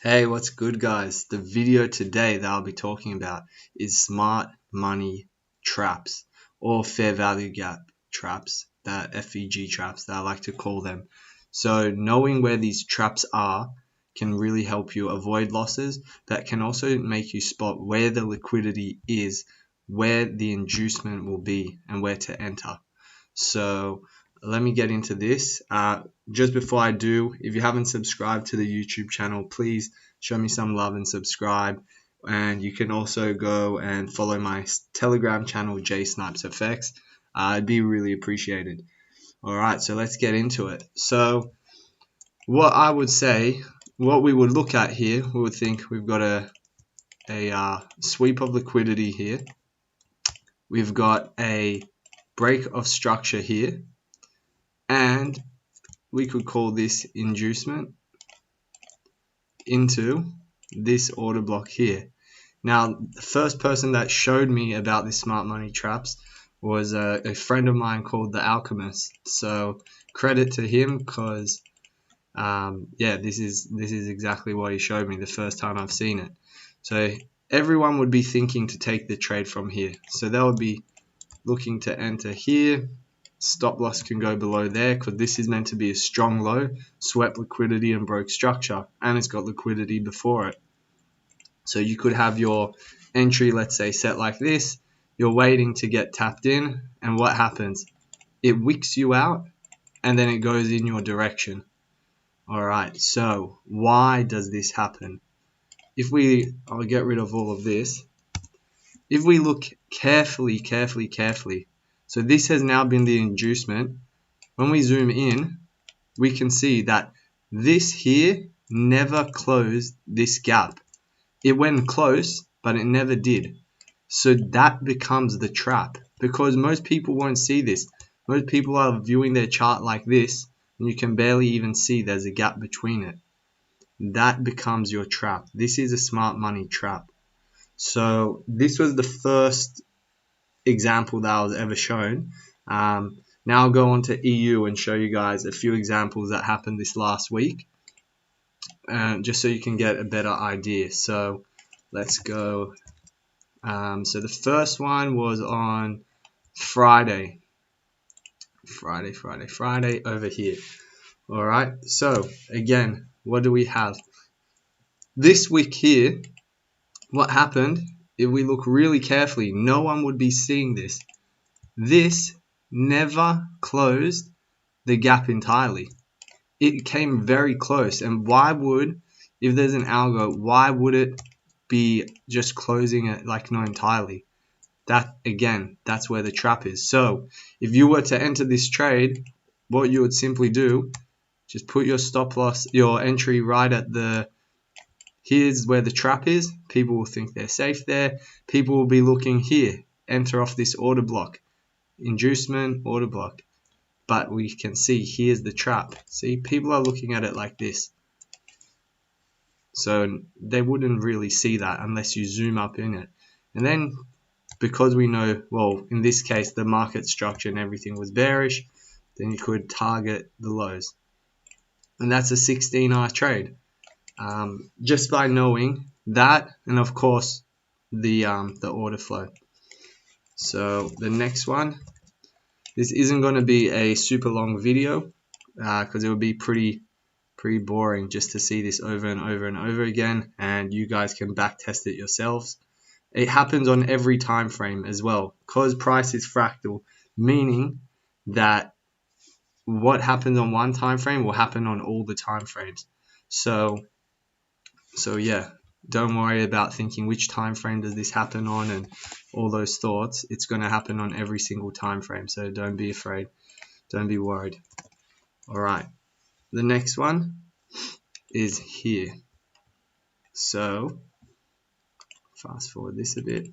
Hey, what's good, guys? The video today that I'll be talking about is smart money traps or fair value gap traps, that FVG traps that I like to call them. So knowing where these traps are can really help you avoid losses. That can also make you spot where the liquidity is, where the inducement will be, and where to enter. So let me get into this. Just before I do, if you haven't subscribed to the YouTube channel, please show me some love and subscribe. And you can also go and follow my Telegram channel, JSnipesFX. It'd be really appreciated. All right, so let's get into it. So what I would say, what we would look at here, we would think we've got a sweep of liquidity here. We've got a break of structure here, and we could call this inducement into this order block here. Now, the first person that showed me about this smart money traps was a friend of mine called The Alchemist. So credit to him, because yeah, this is exactly what he showed me the first time I've seen it. So everyone would be thinking to take the trade from here. So they would be looking to enter here. Stop loss can go below there because this is meant to be a strong low, swept liquidity and broke structure, and it's got liquidity before it. So you could have your entry, let's say, set like this. You're waiting to get tapped in, and what happens? It wicks you out, and then it goes in your direction. All right, so why does this happen? I'll get rid of all of this. If we look carefully, so this has now been the inducement. When we zoom in, we can see that this here never closed this gap. It went close, but it never did. So that becomes the trap, because most people won't see this. Most people are viewing their chart like this, and you can barely even see there's a gap between it. That becomes your trap. This is a smart money trap. So this was the first example that I was ever shown. Now I'll go on to EU and show you guys a few examples that happened this last week, just so you can get a better idea. So let's go. So the first one was on Friday over here. All right, so again, what do we have this week here? What happened? If we look really carefully, no one would be seeing this. This never closed the gap entirely. It came very close. And why would, if there's an algo, why would it be just closing it like not entirely? That, again, that's where the trap is. So if you were to enter this trade, what you would simply do, just put your stop loss, your entry right at the, here's where the trap is. People will think they're safe there. People will be looking here, enter off this order block, inducement, order block. But we can see here's the trap. See, people are looking at it like this. So they wouldn't really see that unless you zoom up in it. And then because we know, well, in this case, the market structure and everything was bearish, then you could target the lows. And that's a 16-hour trade. Just by knowing that, and of course the order flow. So the next one, this isn't going to be a super long video because it would be pretty boring just to see this over and over again, and you guys can back test it yourselves. It happens on every time frame as well, because price is fractal, meaning that what happens on one time frame will happen on all the time frames. So yeah, don't worry about thinking which time frame does this happen on and all those thoughts. It's going to happen on every single time frame, so don't be afraid, don't be worried. All right, the next one is here. So fast forward this a bit.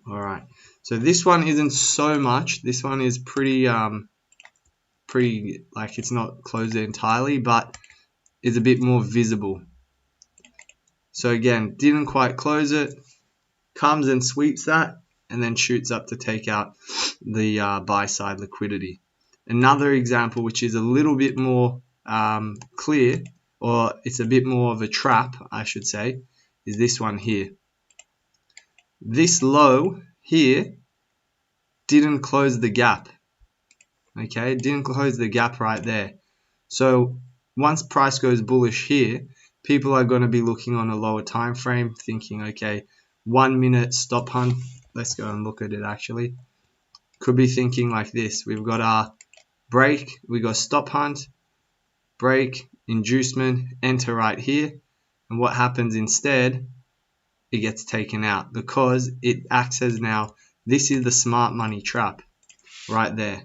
All right, so this one isn't so much. This one is pretty like it's not closed entirely, but is a bit more visible. So again, didn't quite close it, comes and sweeps that, and then shoots up to take out the buy side liquidity. Another example, which is a little bit more clear, or it's a bit more of a trap, I should say, is this one here. This low here didn't close the gap. Okay, it didn't close the gap right there. So once price goes bullish here, people are going to be looking on a lower time frame, thinking, okay, 1 minute stop hunt. Let's go and look at it actually. Could be thinking like this. We've got our break, we got stop hunt, break, inducement, enter right here. And what happens instead, it gets taken out because it acts as now, this is the smart money trap right there.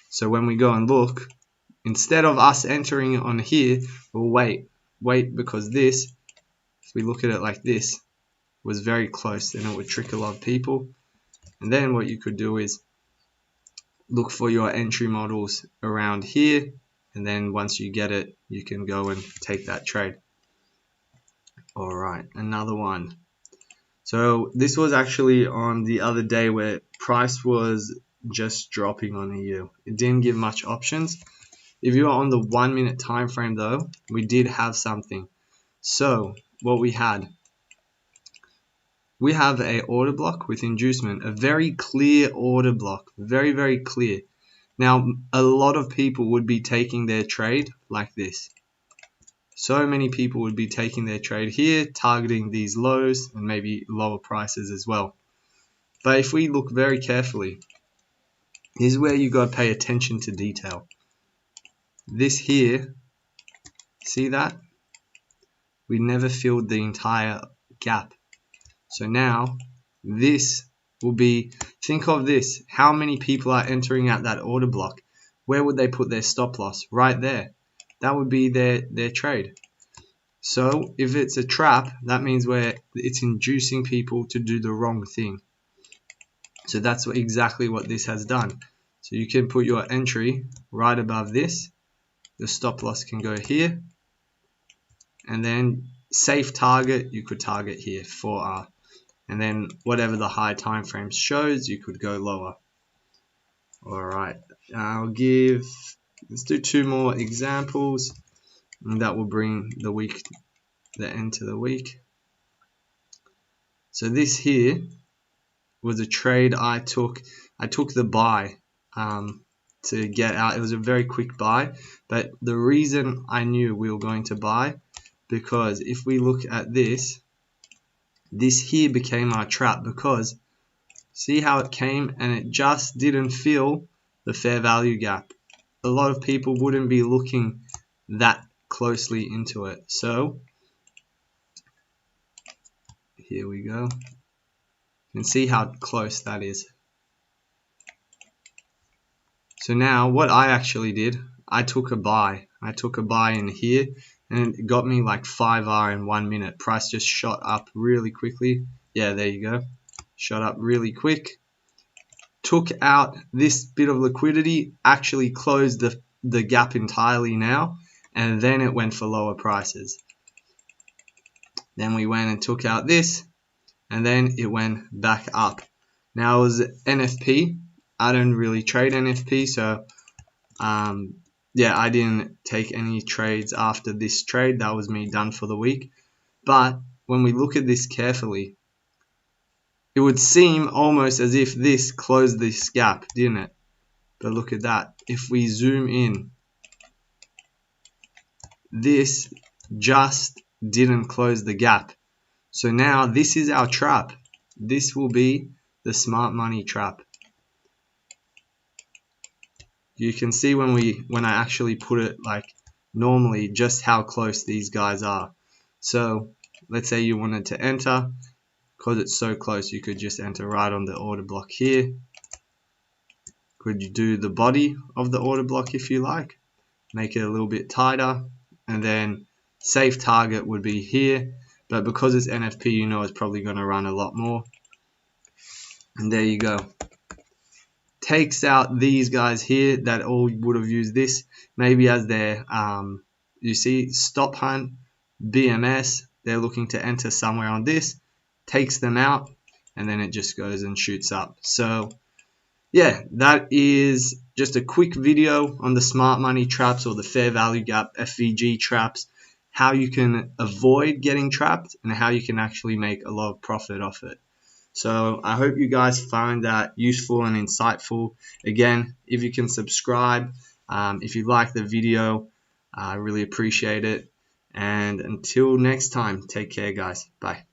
So when we go and look, instead of us entering on here, we'll wait because this, if we look at it like this, was very close, then it would trick a lot of people. And then what you could do is look for your entry models around here, and then once you get it, you can go and take that trade. Alright, another one. So this was actually on the other day where price was just dropping on the yield. It didn't give much options. If you are on the 1 minute time frame though, we did have something. So what we have a order block with inducement, a very clear order block, very clear. Now a lot of people would be taking their trade like this. So many people would be taking their trade here, targeting these lows and maybe lower prices as well. But if we look very carefully, here's where you got to pay attention to detail. This here, see that? We never filled the entire gap. So now this will be, think of this, how many people are entering at that order block? Where would they put their stop loss? Right there. That would be their trade. So if it's a trap, that means where it's inducing people to do the wrong thing. So that's exactly what this has done. So you can put your entry right above this. The stop loss can go here. And then safe target, you could target here 4R. And then whatever the high time frame shows, you could go lower. Alright, let's do 2 more examples. And that will bring the end to the week. So this here was a trade I took the buy to get out. It was a very quick buy, but the reason I knew we were going to buy, because if we look at this here became our trap, because see how it came and it just didn't fill the fair value gap. A lot of people wouldn't be looking that closely into it. So here we go. You can see how close that is. So now what I actually did, I took a buy. I took a buy in here and it got me like 5R in 1 minute. Price just shot up really quickly. Yeah, there you go. Shot up really quick. Took out this bit of liquidity, actually closed the gap entirely now, and then it went for lower prices. Then we went and took out this, and then it went back up. Now it was NFP. I don't really trade NFP, so yeah, I didn't take any trades after this trade. That was me done for the week. But when we look at this carefully, it would seem almost as if this closed this gap, didn't it? But look at that. If we zoom in, this just didn't close the gap. So now this is our trap. This will be the smart money trap. You can see when I actually put it like normally just how close these guys are. So let's say you wanted to enter, because it's so close you could just enter right on the order block here. Could you do the body of the order block if you like, make it a little bit tighter, and then safe target would be here, but because it's NFP, you know it's probably going to run a lot more. And there you go. Takes out these guys here that all would have used this maybe as their you see stop hunt, BMS. They're looking to enter somewhere on this, takes them out, and then it just goes and shoots up. So yeah, that is just a quick video on the smart money traps or the fair value gap FVG traps, how you can avoid getting trapped and how you can actually make a lot of profit off it. So I hope you guys find that useful and insightful. Again, if you can subscribe, if you like the video, I really appreciate it. And until next time, take care, guys. Bye.